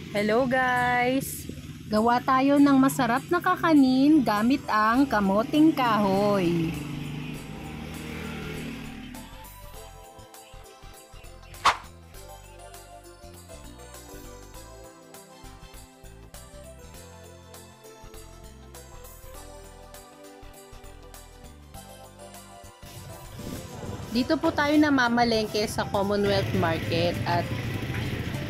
Hello guys! Gawa tayo ng masarap na kakanin gamit ang kamoting kahoy. Dito po tayo namamalengke sa Commonwealth Market at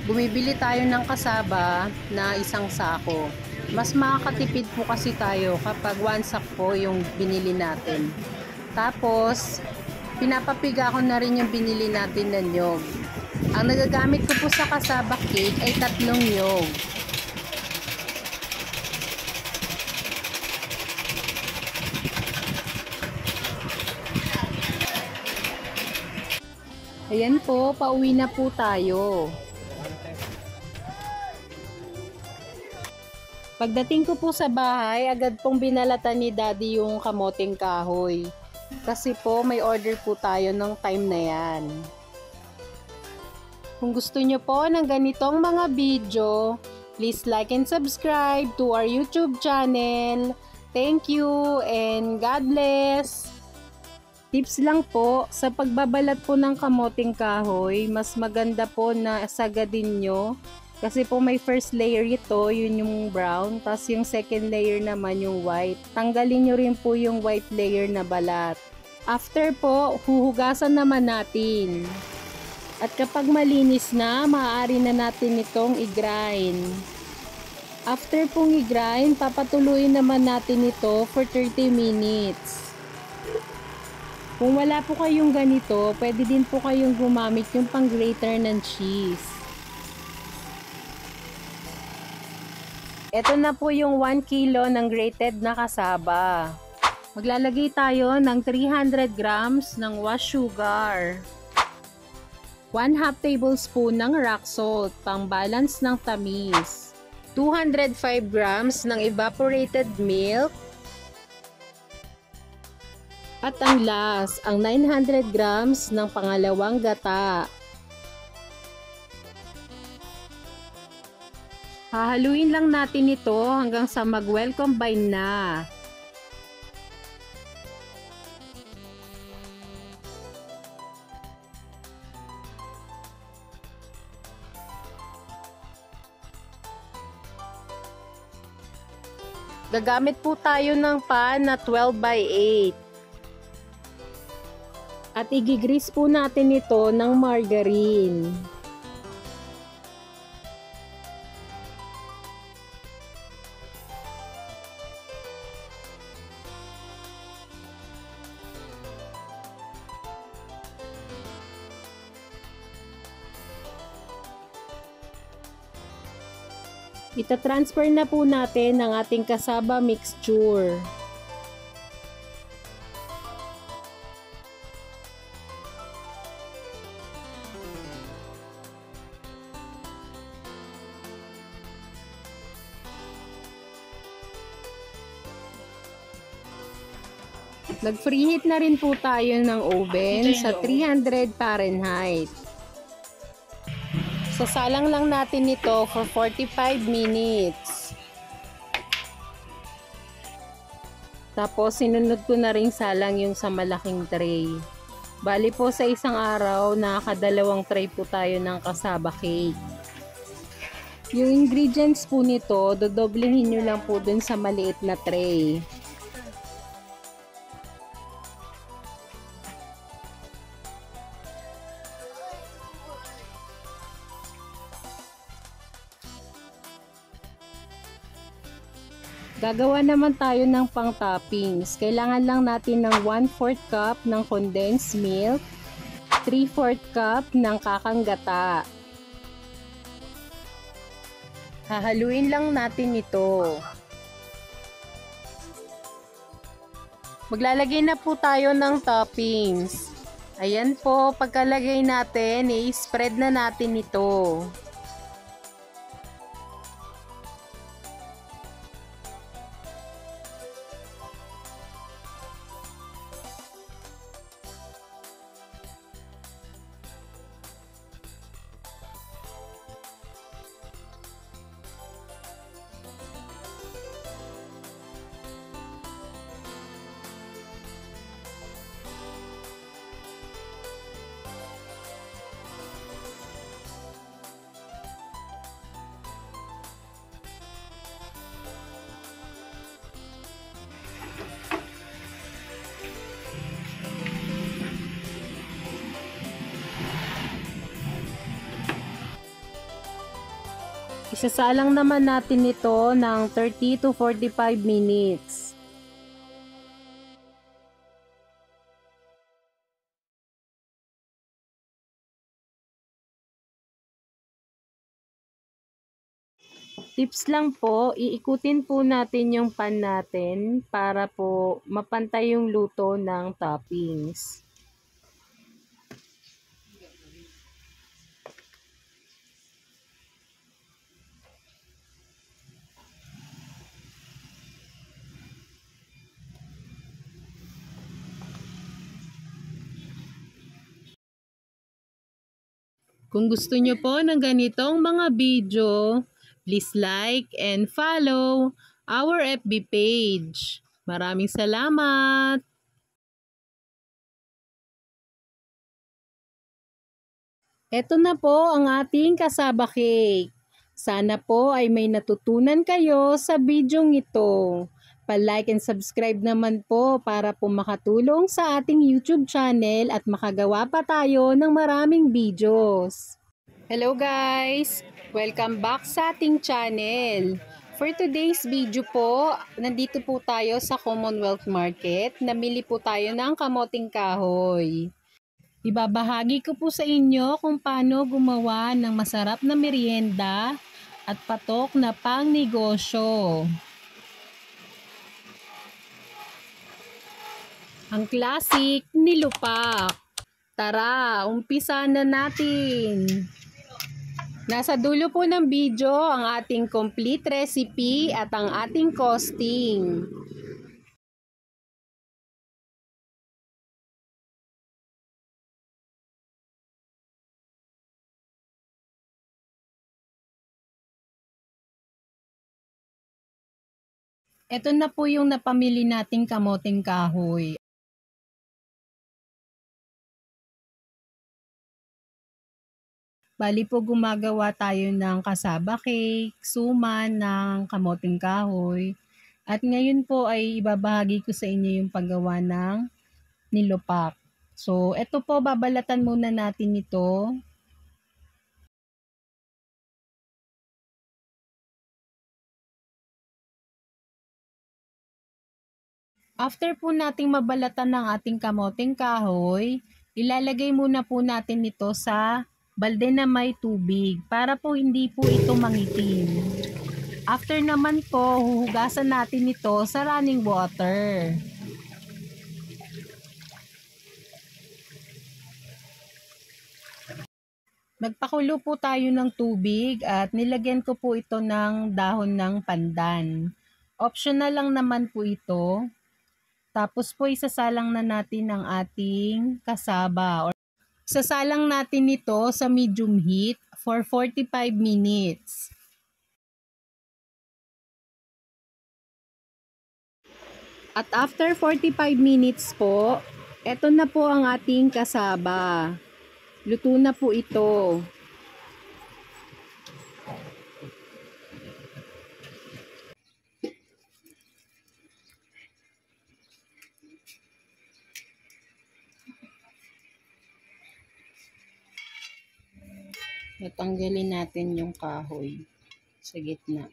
bumibili tayo ng kasaba na isang sako. Mas makakatipid po kasi tayo kapag one sack po yung binili natin. Tapos, pinapapiga ko na rin yung binili natin na nyog. Ang nagagamit ko po sa kasaba cake ay 3 nyog. Ayan po, pauwi na po tayo. Pagdating ko po sa bahay, agad pong binalatan ni Daddy yung kamoting kahoy. Kasi po may order po tayo ng time na yan. Kung gusto nyo po ng ganitong mga video, please like and subscribe to our YouTube channel. Thank you and God bless! Tips lang po, sa pagbabalat po ng kamoting kahoy, mas maganda po na sagadin nyo. Kasi po may first layer ito, yun yung brown, tapos yung second layer naman yung white. Tanggalin nyo rin po yung white layer na balat. After po, huhugasan naman natin. At kapag malinis na, maaari na natin itong i-grind. After pong i-grind, papatuloyin naman natin ito for 30 minutes. Kung wala po kayong ganito, pwede din po kayong gumamit yung pang-grater ng cheese. Ito na po yung 1 kilo ng grated na kasaba. Maglalagay tayo ng 300 grams ng wash sugar. 1/2 tablespoon ng rock salt, pang balance ng tamis. 205 grams ng evaporated milk. At ang last, ang 900 grams ng pangalawang gata. Hahaluin lang natin ito hanggang sa mag-well combine na. Gagamit po tayo ng pan na 12 by 8. At igigrease po natin ito ng margarine. Ita-transfer na po natin ang ating kasaba mixture. Nag-preheat na rin po tayo ng oven sa 300 Fahrenheit. Sasalang lang natin ito for 45 minutes. Tapos sinunod ko na rin salang yung sa malaking tray. Bali po sa isang araw, nakakadalawang tray po tayo ng kasaba cake. Yung ingredients po nito, dodoblehin nyo lang po dun sa maliit na tray. Gagawa naman tayo ng pang-toppings. Kailangan lang natin ng 1/4 cup ng condensed milk, 3/4 cup ng kakang gata. Hahaluin lang natin ito. Maglalagay na po tayo ng toppings. Ayan po, pagkalagay natin, i-spread na natin ito. Isasalang naman natin ito ng 30 to 45 minutes. Tips lang po, iikutin po natin yung pan natin para po mapantay yung luto ng toppings. Kung gusto nyo po ng ganitong mga video, please like and follow our FB page. Maraming salamat! Ito na po ang ating kasaba cake. Sana po ay may natutunan kayo sa bidyong ito. Pa-like and subscribe naman po para po makatulong sa ating YouTube channel at makagawa pa tayo ng maraming videos. Hello guys! Welcome back sa ating channel. For today's video po, nandito po tayo sa Commonwealth Market. Namili po tayo ng kamoting kahoy. Ibabahagi ko po sa inyo kung paano gumawa ng masarap na merienda at patok na pangnegosyo. Ang classic nilupak. Tara, umpisa na natin. Nasa dulo po ng video ang ating complete recipe at ang ating costing. Ito na po yung napamili nating kamoting kahoy. Bali po gumagawa tayo ng kasaba cake, suman ng kamoting kahoy. At ngayon po ay ibabahagi ko sa inyo yung paggawa ng nilupak. So, ito po babalatan muna natin ito. After po nating mabalatan ng ating kamoting kahoy, ilalagay muna po natin ito sa balde na may tubig para po hindi po ito mangitim. After naman po, huhugasan natin ito sa running water. Nagpakulo po tayo ng tubig at nilagyan ko po ito ng dahon ng pandan. Optional lang naman po ito. Tapos po isasalang na natin ang ating kasaba. Sasalang natin ito sa medium heat for 45 minutes. At after 45 minutes po, eto na po ang ating kasaba. Luto na po ito. Natanggalin natin yung kahoy sa gitna.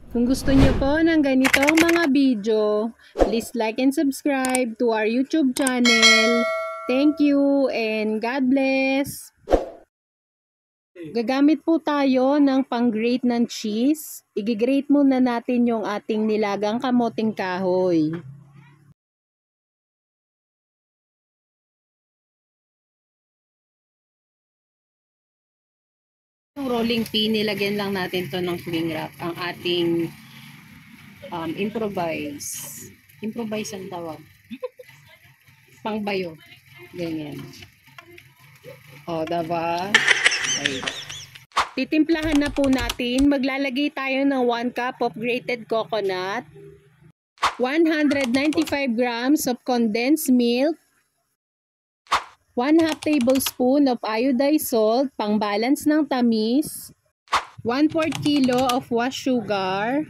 Kung gusto niyo po ng ganitong mga video, please like and subscribe to our YouTube channel. Thank you and God bless! Gagamit po tayo ng pang-grate ng cheese. I-grate muna natin yung ating nilagang kamoting kahoy. Rolling pin, nilagyan lang natin to ng cling wrap. Ang ating improvise ang tawag. Pangbayo. Ganyan. O, diba? Okay. Titimplahan na po natin. Maglalagay tayo ng 1 cup of grated coconut, 195 grams of condensed milk, 1/2 tablespoon of iodized salt, pang-balance ng tamis, 1/4 kilo of washed sugar,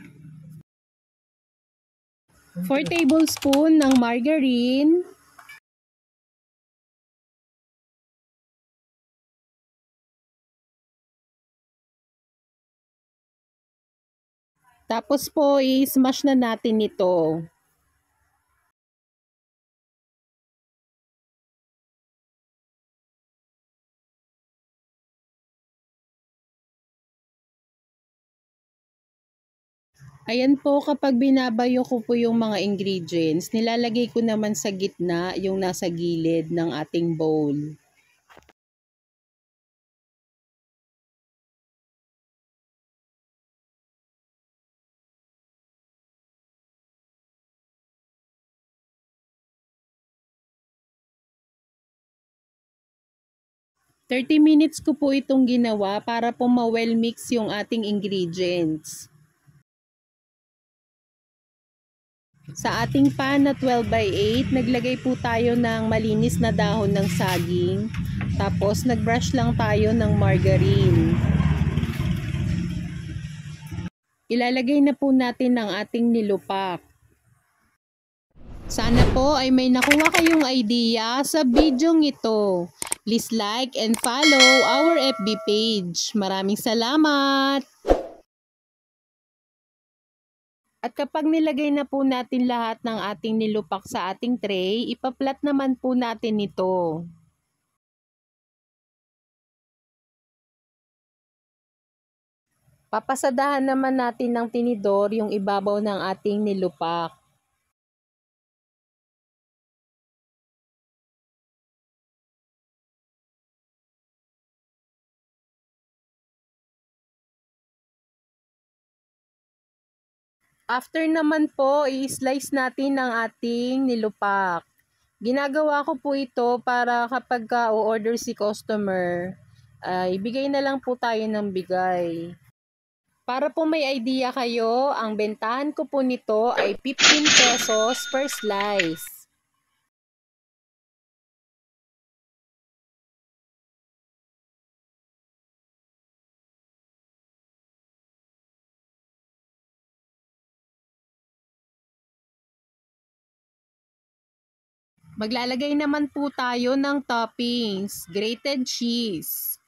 4 tablespoon ng margarine, Tapos po, i-smash na natin ito. Ayan po, kapag binabayo ko po yung mga ingredients, nilalagay ko naman sa gitna yung nasa gilid ng ating bowl. "30 minutes ko po itong ginawa para po ma-well mix yung ating ingredients. Sa ating pan na 12x8, naglagay po tayo ng malinis na dahon ng saging. Tapos nag-brush lang tayo ng margarine. Ilalagay na po natin ang ating nilupak. Sana po ay may nakuha kayong idea sa bidyong ito. Please like and follow our FB page. Maraming salamat! At kapag nilagay na po natin lahat ng ating nilupak sa ating tray, ipaplat naman po natin ito. Papasadahan naman natin ng tinidor yung ibabaw ng ating nilupak. After naman po, i-slice natin ang ating nilupak. Ginagawa ko po ito para kapag o-order si customer, ibigay na lang po tayo ng bigay. Para po may idea kayo, ang bentahan ko po nito ay 15 pesos per slice. Maglalagay naman po tayo ng toppings, grated cheese.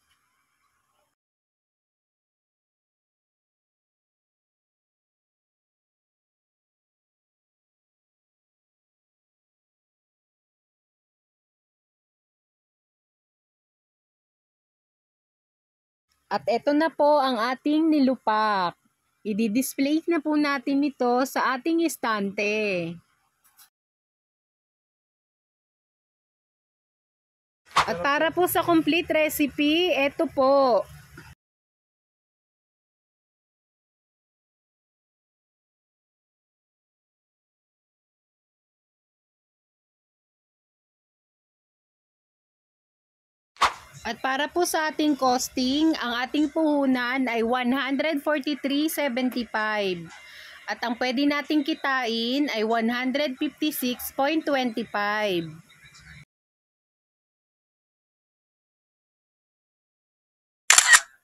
At eto na po ang ating nilupak. I-display na po natin ito sa ating estante. At para po sa complete recipe, eto po. At para po sa ating costing, ang ating puhunan ay 143.75. At ang pwede nating kitain ay 156.25.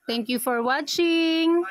Thank you for watching!